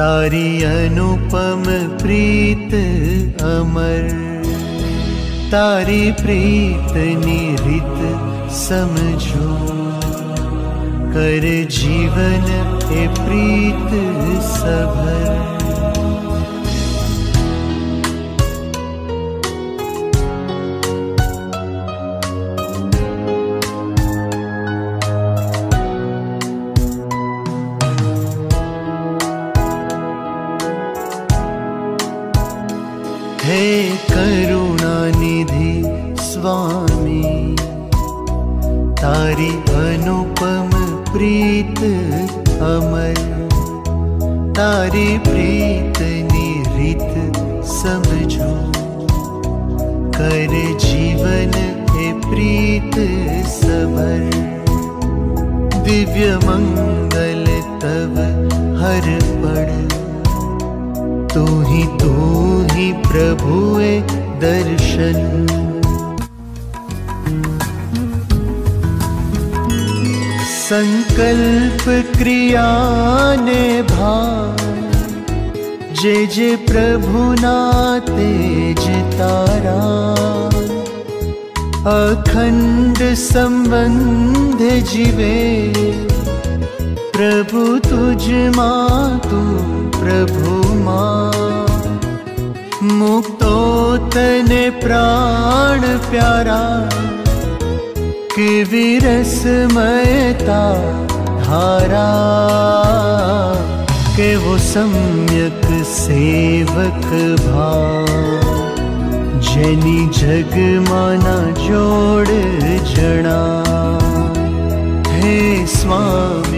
तारी अनुपम प्रीत अमर, तारी प्रीत निरित समझो, कर जीवन ए प्रीत सभर। हे करुणानिधि स्वामी, तारी अनुपम प्रीत अमर, तारी प्रीत निरित समझो, कर जीवन ए प्रीत सभर। दिव्य मंगल तव हर पड़, तू ही प्रभुए दर्शन। संकल्प क्रिया ने भाव, जे प्रभु ना तेज तारा, अखंड संबंध जीवे, प्रभु तुझ मां तू प्रभु मां। मुक्तो तने प्राण प्यारा, कि विरसमयता धारा, के वो सम्यक सेवक भाव, जेनी जग माना जोड़ जड़ा। हे स्वामी